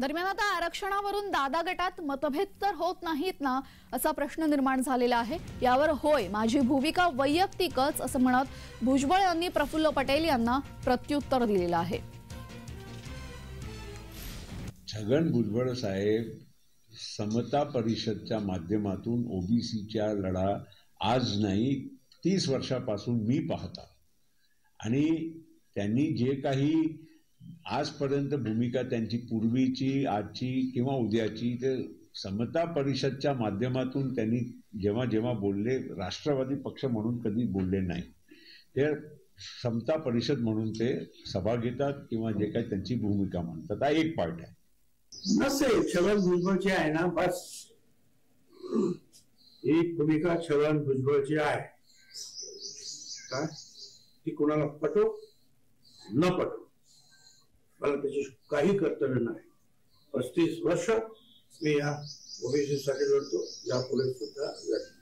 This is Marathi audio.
दरम्यान आता आरक्षणावरून दादा गटात मतभेद तर होत नाहीत ना, असा प्रश्न निर्माण झालेला आहे। यावर होय, माझी भूमिका वैयक्तिकच असं म्हणत भुजबळ यांनी प्रफुल्ल पटेल यांना प्रत्युत्तर दिलेलं आहे। छगन भुजबळ साहेब समता परिषदच्या माध्यमातून ओबीसीच्या लढा आज नाही 30 वर्षापासून मी पाहतो आणि त्यांनी जे काही आजपर्यंत भूमिका त्यांची पूर्वीची आजची किंवा उद्याची ते समता परिषदच्या माध्यमातून त्यांनी जेव्हा जेव्हा बोलले राष्ट्रवादी पक्ष म्हणून कधी बोलले नाही। ते समता परिषद म्हणून ते सभा घेतात किंवा जे काही त्यांची भूमिका म्हणतात हा एक पार्ट आहे। नसेल छगन भुजबळची आहे ना, बस ही भूमिका छगन भुजबळची आहे का ती कोणाला पटो न पटो मला त्याची काही कर्तव्य नाही। 35 वर्ष मी या ओबीसी साठी लढतो, यापुढे सुद्धा लढतो।